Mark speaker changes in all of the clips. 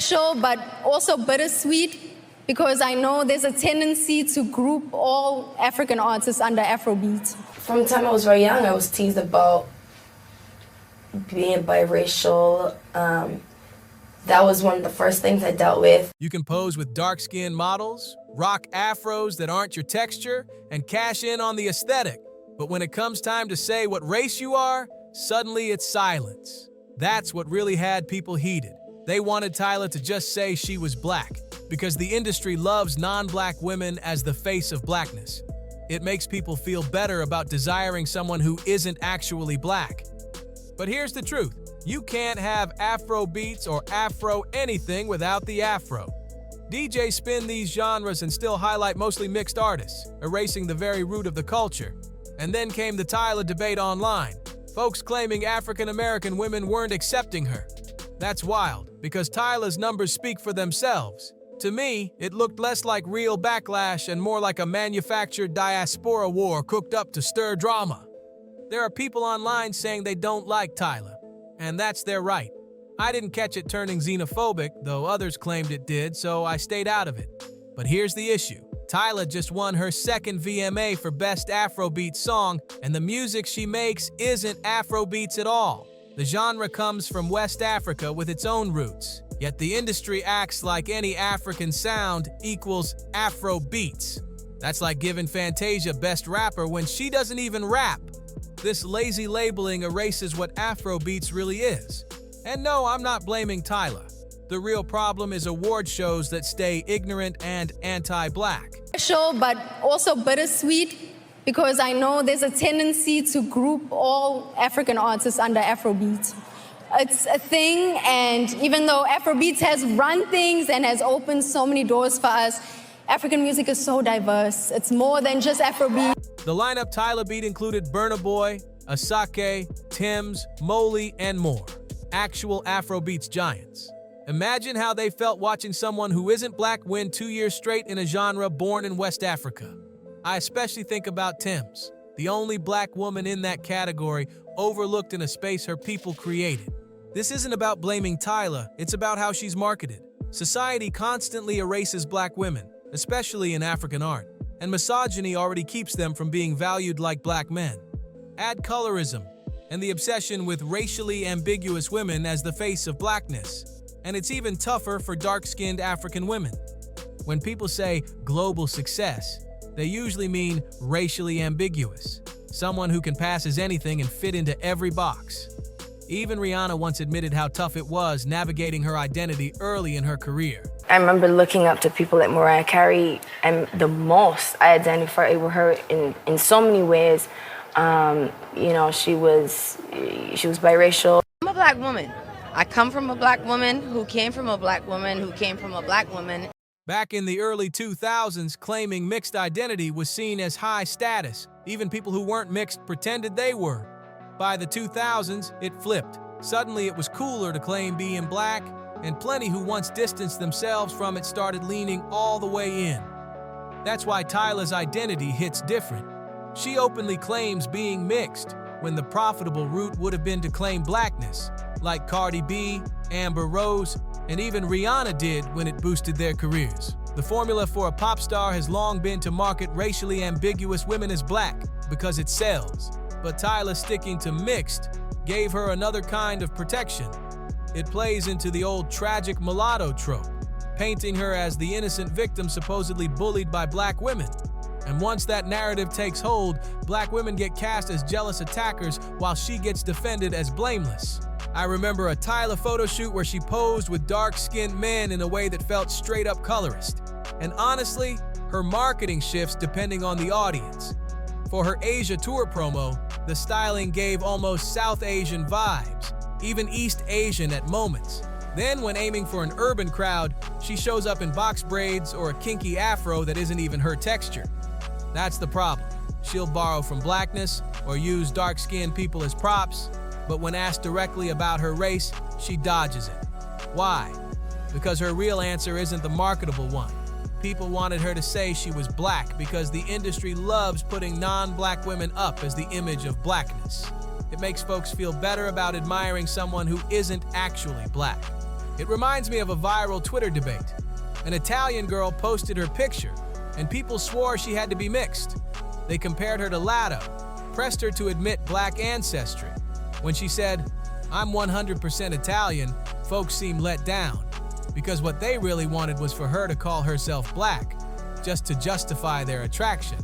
Speaker 1: But also bittersweet, because I know there's a tendency to group all African artists under Afrobeats.
Speaker 2: From the time I was very young, I was teased about being biracial. That was one of the first things I dealt with.
Speaker 3: You can pose with dark-skinned models, rock afros that aren't your texture, and cash in on the aesthetic. But when it comes time to say what race you are, suddenly it's silence. That's what really had people heated. They wanted Tyla to just say she was black, because the industry loves non-black women as the face of blackness. It makes people feel better about desiring someone who isn't actually black. But here's the truth. You can't have Afrobeats or Afro anything without the Afro. DJs spin these genres and still highlight mostly mixed artists, erasing the very root of the culture. And then came the Tyla debate online. Folks claiming African-American women weren't accepting her. That's wild, because Tyla's numbers speak for themselves. To me, it looked less like real backlash and more like a manufactured Diaspora war cooked up to stir drama. There are people online saying they don't like Tyla, and that's their right. I didn't catch it turning xenophobic, though others claimed it did, so I stayed out of it. But here's the issue. Tyla just won her second VMA for Best Afrobeat Song, and the music she makes isn't Afrobeats at all. The genre comes from West Africa with its own roots, yet the industry acts like any African sound equals Afrobeats. That's like giving Fantasia Best Rapper when she doesn't even rap. This lazy labeling erases what Afrobeats really is. And no, I'm not blaming Tyla. The real problem is award shows that stay ignorant and anti-black.
Speaker 1: But also bittersweet, because I know there's a tendency to group all African artists under Afrobeats. It's a thing, and even though Afrobeats has run things and has opened so many doors for us, African music is so diverse. It's more than just Afrobeat.
Speaker 3: The lineup Tyla beat included Burna Boy, Asake, Tems, Molly, and more. Actual Afrobeats giants. Imagine how they felt watching someone who isn't black win 2 years straight in a genre born in West Africa. I especially think about Tems, the only black woman in that category, overlooked in a space her people created. This isn't about blaming Tyla, it's about how she's marketed. Society constantly erases black women, especially in African art, and misogyny already keeps them from being valued like black men. Add colorism, and the obsession with racially ambiguous women as the face of blackness. And it's even tougher for dark-skinned African women. When people say global success, they usually mean racially ambiguous, someone who can pass as anything and fit into every box. Even Rihanna once admitted how tough it was navigating her identity early in her career.
Speaker 2: I remember looking up to people like Mariah Carey, and the most I identified with her in so many ways. You know, she was biracial.
Speaker 4: I'm a black woman. I come from a black woman who came from a black woman who came from a black woman.
Speaker 3: Back in the early 2000s, claiming mixed identity was seen as high status. Even people who weren't mixed pretended they were. By the 2000s, it flipped. Suddenly, it was cooler to claim being black, and plenty who once distanced themselves from it started leaning all the way in. That's why Tyla's identity hits different. She openly claims being mixed, when the profitable route would have been to claim blackness, like Cardi B, Amber Rose, and even Rihanna did when it boosted their careers. The formula for a pop star has long been to market racially ambiguous women as black, because it sells. But Tyla sticking to mixed gave her another kind of protection. It plays into the old tragic mulatto trope, painting her as the innocent victim supposedly bullied by black women. And once that narrative takes hold, black women get cast as jealous attackers while she gets defended as blameless. I remember a Tyla photo shoot where she posed with dark-skinned men in a way that felt straight-up colorist. And honestly, her marketing shifts depending on the audience. For her Asia tour promo, the styling gave almost South Asian vibes, even East Asian at moments. Then, when aiming for an urban crowd, she shows up in box braids or a kinky afro that isn't even her texture. That's the problem. She'll borrow from blackness or use dark-skinned people as props, but when asked directly about her race, she dodges it. Why? Because her real answer isn't the marketable one. People wanted her to say she was black because the industry loves putting non-black women up as the image of blackness. It makes folks feel better about admiring someone who isn't actually black. It reminds me of a viral Twitter debate. An Italian girl posted her picture, and people swore she had to be mixed. They compared her to Latto, pressed her to admit black ancestry. When she said, "I'm 100% Italian," folks seemed let down, because what they really wanted was for her to call herself black, just to justify their attraction.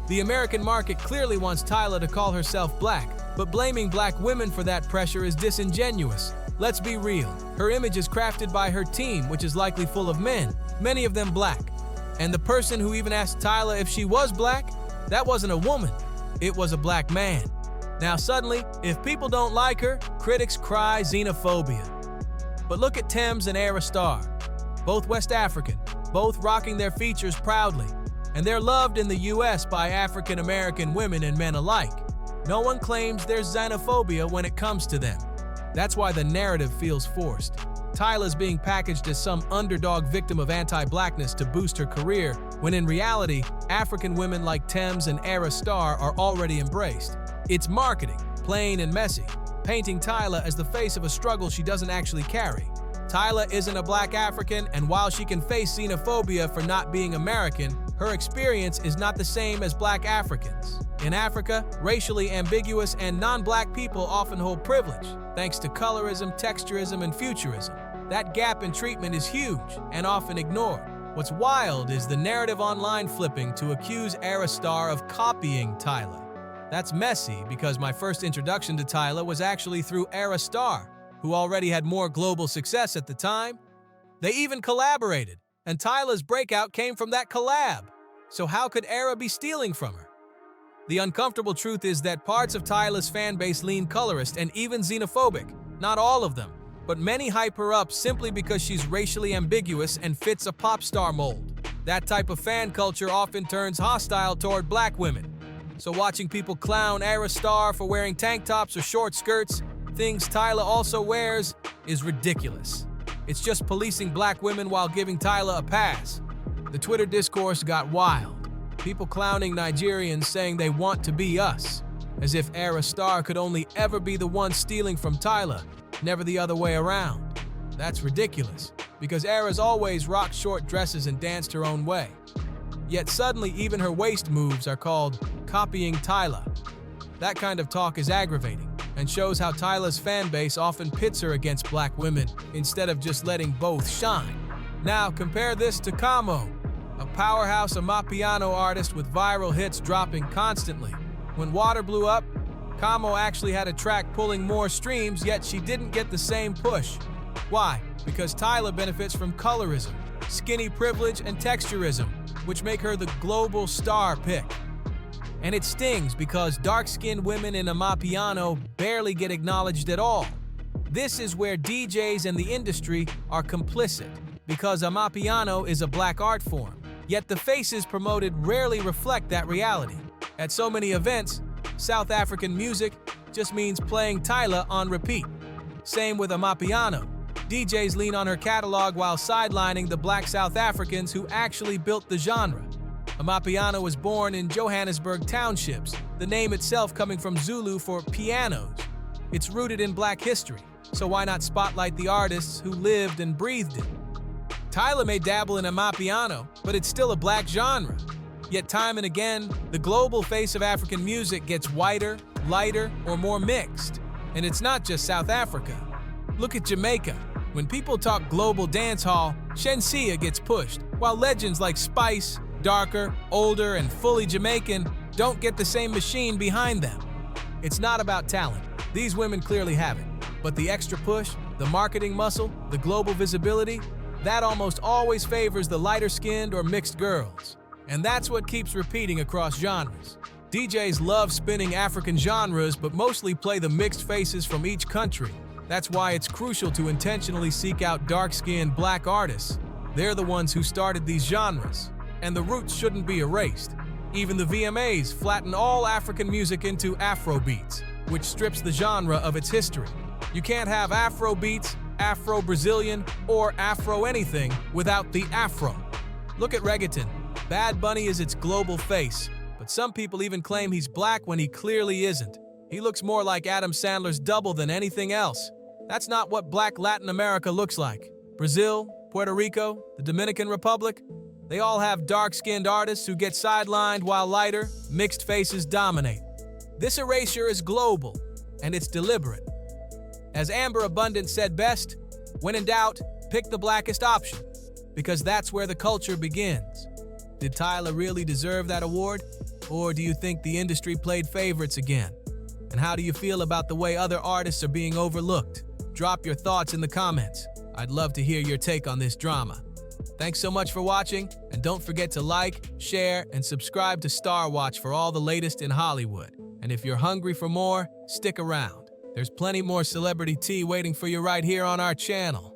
Speaker 3: The American market clearly wants Tyla to call herself black, but blaming black women for that pressure is disingenuous. Let's be real. Her image is crafted by her team, which is likely full of men, many of them black. And the person who even asked Tyla if she was black, that wasn't a woman, it was a black man. Now suddenly, if people don't like her, critics cry xenophobia. But look at Tems and Ayra Starr, both West African, both rocking their features proudly, and they're loved in the US by African American women and men alike. No one claims there's xenophobia when it comes to them. That's why the narrative feels forced. Tyla's being packaged as some underdog victim of anti-blackness to boost her career, when in reality, African women like Tems and Ayra Starr are already embraced. It's marketing, plain and messy, painting Tyla as the face of a struggle she doesn't actually carry. Tyla isn't a black African, and while she can face xenophobia for not being American, her experience is not the same as black Africans. In Africa, racially ambiguous and non-black people often hold privilege, thanks to colorism, texturism, and futurism. That gap in treatment is huge and often ignored. What's wild is the narrative online flipping to accuse Ayra Starr of copying Tyla. That's messy because my first introduction to Tyla was actually through Ayra Starr, who already had more global success at the time. They even collaborated, and Tyla's breakout came from that collab. So how could Ayra be stealing from her? The uncomfortable truth is that parts of Tyla's fan base lean colorist and even xenophobic. Not all of them, but many hype her up simply because she's racially ambiguous and fits a pop star mold. That type of fan culture often turns hostile toward black women. So watching people clown Ayra Starr for wearing tank tops or short skirts, things Tyla also wears, is ridiculous. It's just policing black women while giving Tyla a pass. The Twitter discourse got wild. People clowning Nigerians saying they want to be us, as if Ayra Starr could only ever be the one stealing from Tyla, never the other way around. That's ridiculous, because Ayra's always rocked short dresses and danced her own way. Yet suddenly even her waist moves are called copying Tyla. That kind of talk is aggravating and shows how Tyla's fan base often pits her against black women instead of just letting both shine. Now compare this to Camo, a powerhouse Amapiano artist with viral hits dropping constantly. When Water blew up, Camo actually had a track pulling more streams, yet she didn't get the same push. Why? Because Tyla benefits from colorism, skinny privilege, and texturism, which make her the global star pick. And it stings because dark-skinned women in Amapiano barely get acknowledged at all. This is where DJs and the industry are complicit, because Amapiano is a black art form. Yet the faces promoted rarely reflect that reality. At so many events, South African music just means playing Tyla on repeat. Same with Amapiano. DJs lean on her catalog while sidelining the black South Africans who actually built the genre. Amapiano was born in Johannesburg townships, the name itself coming from Zulu for pianos. It's rooted in black history, so why not spotlight the artists who lived and breathed it? Tyla may dabble in Amapiano, but it's still a black genre. Yet time and again, the global face of African music gets whiter, lighter, or more mixed. And it's not just South Africa. Look at Jamaica. When people talk global dancehall, Shenseea gets pushed, while legends like Spice, darker, older, and fully Jamaican, don't get the same machine behind them. It's not about talent. These women clearly have it. But the extra push, the marketing muscle, the global visibility, that almost always favors the lighter-skinned or mixed girls. And that's what keeps repeating across genres. DJs love spinning African genres, but mostly play the mixed faces from each country. That's why it's crucial to intentionally seek out dark-skinned black artists. They're the ones who started these genres, and the roots shouldn't be erased. Even the VMAs flatten all African music into Afrobeats, which strips the genre of its history. You can't have Afrobeats, Afro-Brazilian, or Afro-anything without the Afro. Look at reggaeton. Bad Bunny is its global face, but some people even claim he's black when he clearly isn't. He looks more like Adam Sandler's double than anything else. That's not what Black Latin America looks like. Brazil, Puerto Rico, the Dominican Republic, they all have dark-skinned artists who get sidelined while lighter, mixed faces dominate. This erasure is global, and it's deliberate. As Amber Abundant said best, when in doubt, pick the blackest option, because that's where the culture begins. Did Tyla really deserve that award? Or do you think the industry played favorites again? And how do you feel about the way other artists are being overlooked? Drop your thoughts in the comments. I'd love to hear your take on this drama. Thanks so much for watching, and don't forget to like, share, and subscribe to Starr Watch for all the latest in Hollywood. And if you're hungry for more, stick around. There's plenty more celebrity tea waiting for you right here on our channel.